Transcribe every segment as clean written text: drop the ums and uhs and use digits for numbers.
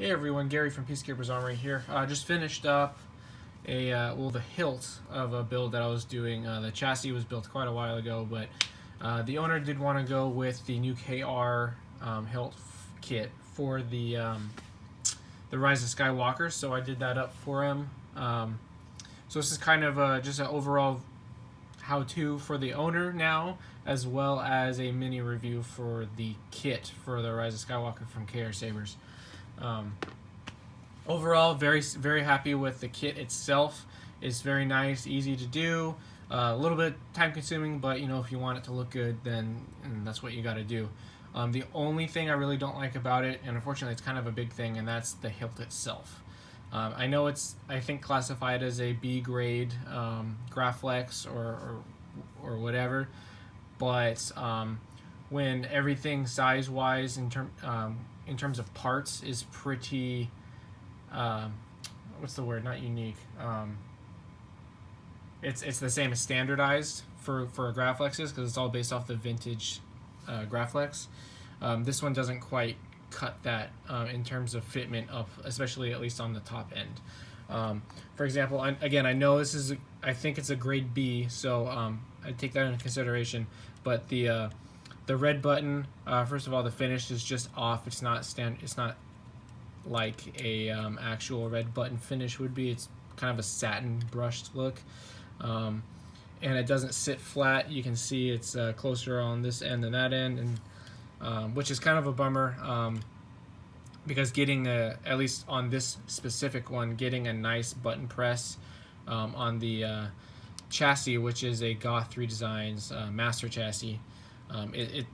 Hey everyone, Gary from Peacekeeper's Armory here. Just finished up the hilt of a build that I was doing. The chassis was built quite a while ago, but the owner did want to go with the new KR hilt kit for the Rise of Skywalker, so I did that up for him. So this is kind of just an overall how-to for the owner now, as well as a mini review for the kit for the Rise of Skywalker from KR Sabers. Overall, very happy with the kit itself. It's very nice, easy to do, a little bit time consuming, but you know, if you want it to look good, then that's what you got to do. The only thing I really don't like about it, and unfortunately it's kind of a big thing, and that's the hilt itself. I know it's, I think, classified as a B grade Graflex or whatever, but when everything size wise in terms of parts is pretty what's the word, not unique, it's the same as standardized for Graflexes, because it's all based off the vintage Graflex. This one doesn't quite cut that in terms of fitment up, especially at least on the top end. For example, again, I know this is, I think it's a grade B, so I take that into consideration, but the red button, first of all, the finish is just off. It's not like a actual red button finish would be. It's kind of a satin brushed look, and it doesn't sit flat. You can see it's closer on this end than that end, and which is kind of a bummer, because getting at least on this specific one, getting a nice button press on the chassis, which is a Goth 3 Designs Master chassis,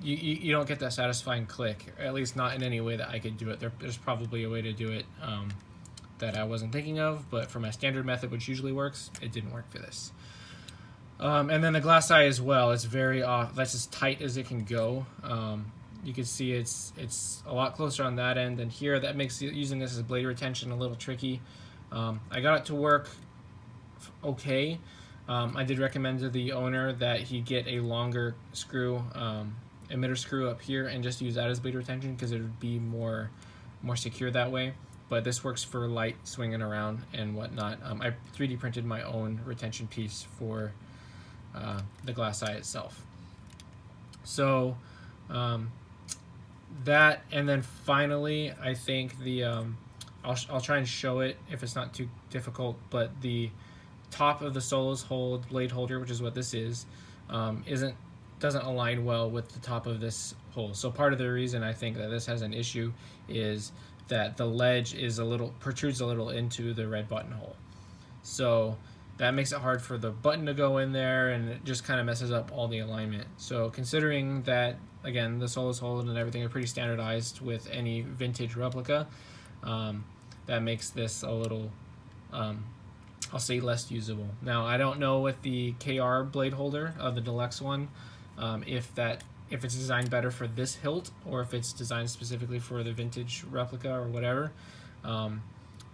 you don't get that satisfying click, at least not in any way that I could do it. There's probably a way to do it that I wasn't thinking of, but for my standard method, which usually works, it didn't work for this. And then the glass eye as well, it's very off. That's as tight as it can go. You can see it's a lot closer on that end than here. That makes using this as blade retention a little tricky. I got it to work okay. I did recommend to the owner that he get a longer screw, emitter screw up here, and just use that as blade retention, because it would be more secure that way. But this works for light swinging around and whatnot. I 3D printed my own retention piece for the glass eye itself. So that, and then finally, I think the I'll try and show it if it's not too difficult, but the top of the Solos Hold blade holder, which is what this is, doesn't align well with the top of this hole. So part of the reason I think that this has an issue is that the ledge is protrudes a little into the red button hole. So that makes it hard for the button to go in there, and it just kind of messes up all the alignment. So considering that, again, the Solos Hold and everything are pretty standardized with any vintage replica, that makes this a little, I'll say, less usable. Now, I don't know with the KR blade holder, the deluxe one, if it's designed better for this hilt, or if it's designed specifically for the vintage replica or whatever.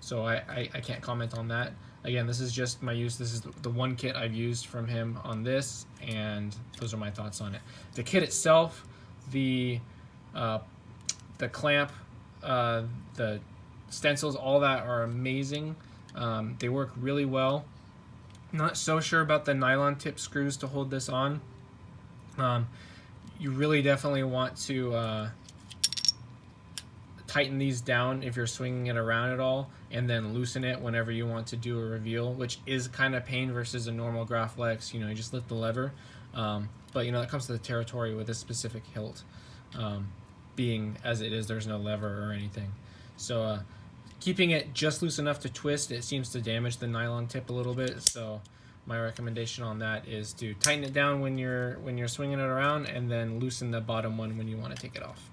So I can't comment on that. Again, this is just my use. This is the one kit I've used from him on this, and those are my thoughts on it. The kit itself, the clamp, the stencils, all that are amazing. They work really well. Not so sure about the nylon tip screws to hold this on. You really definitely want to tighten these down if you're swinging it around at all, and then loosen it whenever you want to do a reveal, which is kind of pain versus a normal Graflex. You know, you just lift the lever. But you know, that comes to the territory with this specific hilt, being as it is, there's no lever or anything. So keeping it just loose enough to twist, it seems to damage the nylon tip a little bit. So my recommendation on that is to tighten it down when you're swinging it around, and then loosen the bottom one when you want to take it off.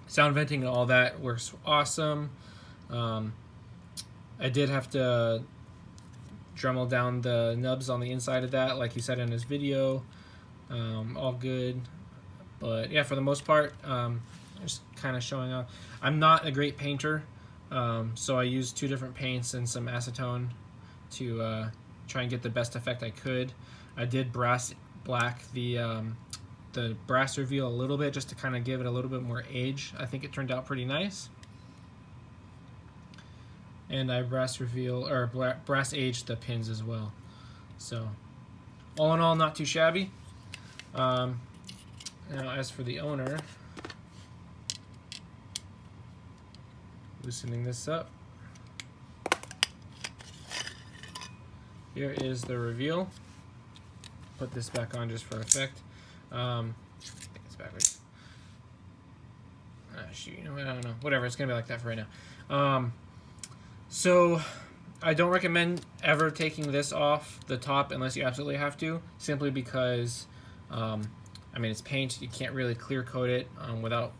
Sound venting and all that works awesome. I did have to Dremel down the nubs on the inside of that, like he said in his video. All good, but yeah, for the most part, just kind of showing off. I'm not a great painter, so I used 2 different paints and some acetone to try and get the best effect I could. I did brass black the the brass reveal a little bit just to kind of give it a little bit more age. I think it turned out pretty nice. And I brass aged the pins as well. So all in all, not too shabby. Now as for the owner, loosening this up. Here is the reveal. Put this back on just for effect. I think it's backwards. Shoot, you know what? I don't know. Whatever, it's gonna be like that for right now. So I don't recommend ever taking this off the top unless you absolutely have to, simply because I mean, it's paint. You can't really clear coat it without,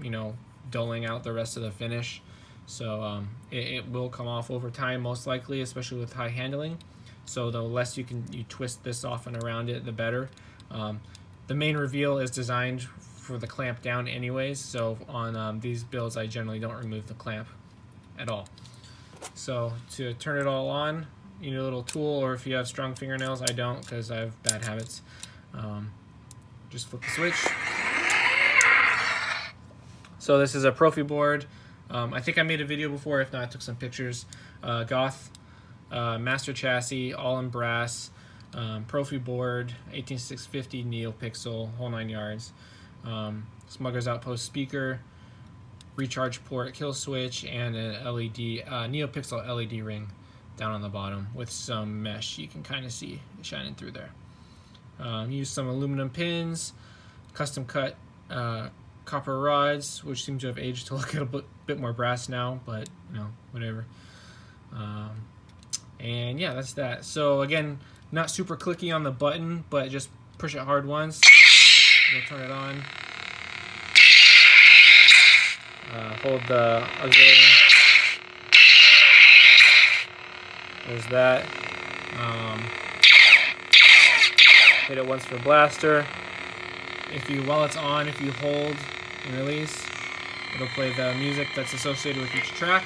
you know, dulling out the rest of the finish. So it will come off over time, most likely, especially with high handling. So the less you twist this off and around it, the better. The main reveal is designed for the clamp down anyways, so on these builds I generally don't remove the clamp at all. So to turn it all on, you need a little tool, or if you have strong fingernails, I don't because I have bad habits. Just flip the switch. So this is a Profi board. I think I made a video before, if not I took some pictures. Goth Master chassis, all in brass, Profi board, 18650 NeoPixel, whole 9 yards. Smuggler's Outpost speaker, recharge port, kill switch, and an LED, NeoPixel LED ring down on the bottom with some mesh you can kind of see shining through there. Use some aluminum pins, custom cut copper rods, which seem to have aged to look a bit more brass now, but you know, whatever. And yeah, that's that. So again, not super clicky on the button, but just push it hard once. We'll turn it on. Hold the auxiliary. There's that. Hit it once for blaster. While it's on, if you hold and release, it'll play the music that's associated with each track.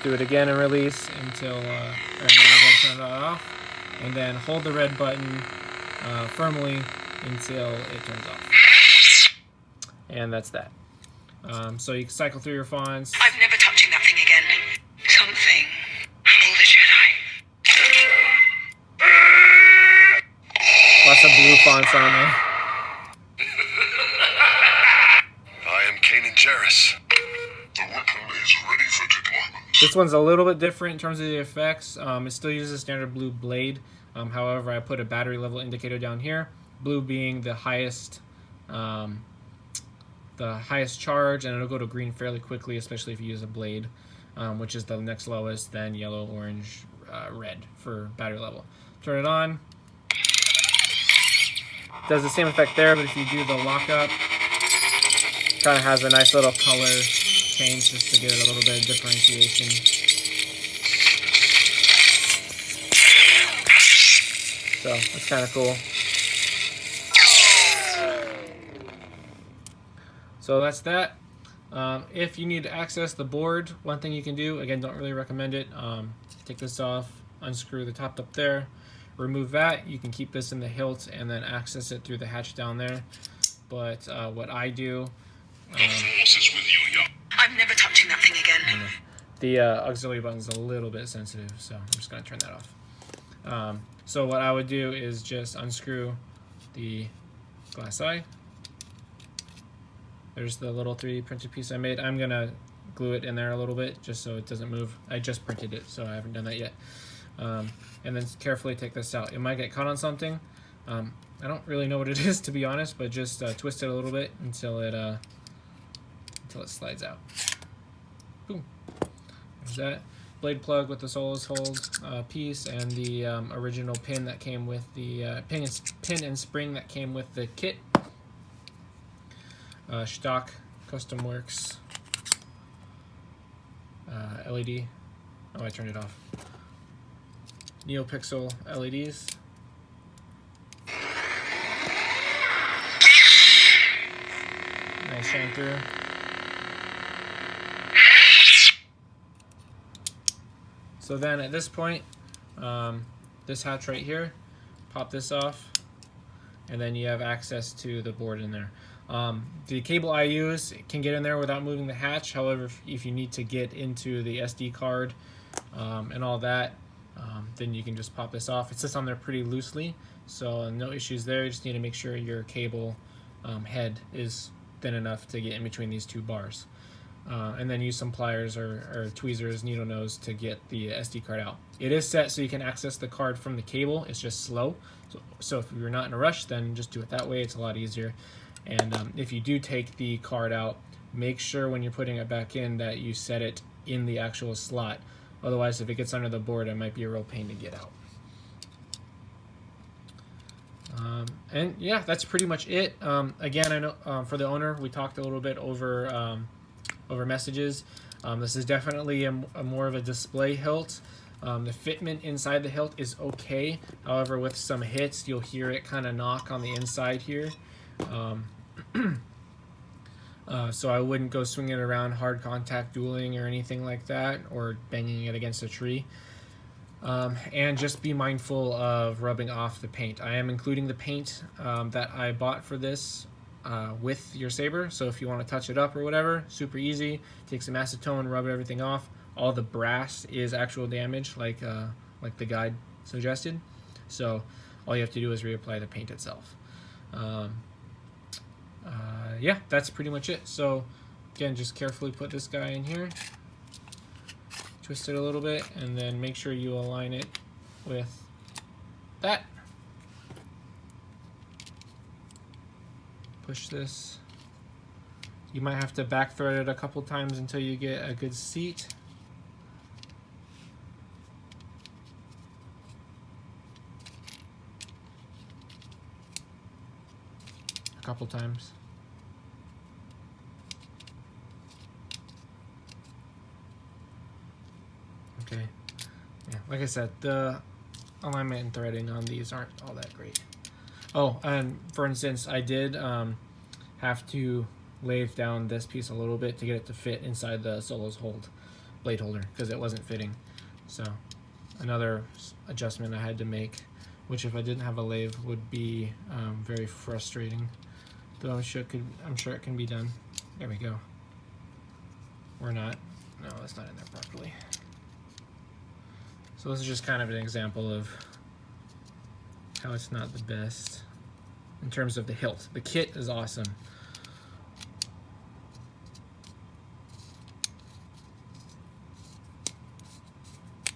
Do it again and release until turn it off, and then hold the red button firmly until it turns off. And that's that. So you can cycle through your fonts. I'm never touching that thing again. Something. Hello, the Jedi. Lots of blue fonts on there. I am Kanan Jarrus. The weapon is ready for deployment. This one's a little bit different in terms of the effects. It still uses a standard blue blade. However, I put a battery level indicator down here. Blue being the highest charge, and it'll go to green fairly quickly, especially if you use a blade, which is the next lowest. Then yellow, orange, red for battery level. Turn it on. Does the same effect there, but if you do the lockup, kind of has a nice little color change just to get a little bit of differentiation. So that's kind of cool. So that's that. If you need to access the board, one thing you can do, again, don't really recommend it, take this off, unscrew the top up there, remove that. You can keep this in the hilt and then access it through the hatch down there. But what I do, I'm never touching that thing again. The auxiliary button's a little bit sensitive, so I'm just going to turn that off. So what I would do is just unscrew the glass eye. There's the little 3D printed piece I made. I'm going to glue it in there a little bit just so it doesn't move. I just printed it, so I haven't done that yet. And then carefully take this out. It might get caught on something. I don't really know what it is, to be honest, but just twist it a little bit until it slides out. Boom. There's that. Blade plug with the Solus hold piece, and the original pin that came with the pin and spring that came with the kit. Stock Custom Works LED. Oh, I turned it off. NeoPixel LEDs. Nice shine through. So then at this point, this hatch right here, pop this off, and then you have access to the board in there. The cable I use can get in there without moving the hatch. However, if you need to get into the SD card and all that, then you can just pop this off. It sits on there pretty loosely, so no issues there. You just need to make sure your cable head is thin enough to get in between these two bars. And then use some pliers or tweezers, needle nose, to get the SD card out. It is set so you can access the card from the cable. It's just slow. So if you're not in a rush, then just do it that way. It's a lot easier. And if you do take the card out, make sure when you're putting it back in that you set it in the actual slot. Otherwise, if it gets under the board, it might be a real pain to get out. And yeah, that's pretty much it. Again, I know for the owner, we talked a little bit over messages. This is definitely a more of a display hilt. The fitment inside the hilt is okay. However, with some hits, you'll hear it kind of knock on the inside here. So I wouldn't go swinging it around hard contact dueling or anything like that, or banging it against a tree. And just be mindful of rubbing off the paint. I am including the paint that I bought for this with your saber, so if you want to touch it up or whatever, super easy. Take some acetone, rub everything off. All the brass is actual damage, like the guide suggested. So all you have to do is reapply the paint itself. Yeah, that's pretty much it. So again, just carefully put this guy in here, twist it a little bit, and then make sure you align it with that. Push this. You might have to back thread it a couple times until you get a good seat. A couple times. Okay. Yeah, like I said, the alignment and threading on these aren't all that great. Oh, and for instance, I did have to lathe down this piece a little bit to get it to fit inside the Solo's blade holder, because it wasn't fitting. So another adjustment I had to make, which if I didn't have a lathe would be very frustrating. Though I'm sure it can be done. There we go. Or not. No, that's not in there properly. So this is just kind of an example of how it's not the best in terms of the hilt. The kit is awesome.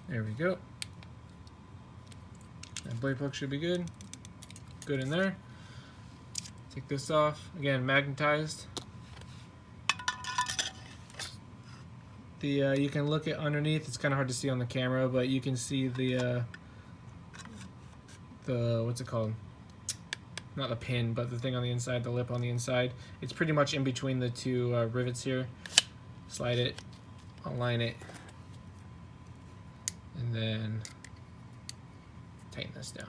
There we go. That blade plug should be good. Good in there. Take this off. Again, magnetized. You can look at underneath. It's kind of hard to see on the camera, but you can see the what's it called? Not the pin, but the thing on the inside, the lip on the inside. It's pretty much in between the two rivets here. Slide it, align it, and then tighten this down.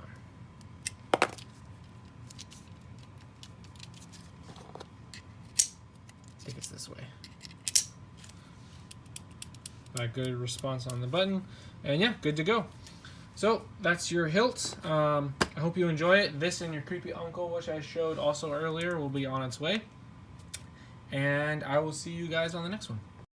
Take it this way. A good response on the button, and yeah, good to go. So that's your hilt. I hope you enjoy it. This and your creepy uncle, which I showed also earlier, will be on its way, and I will see you guys on the next one.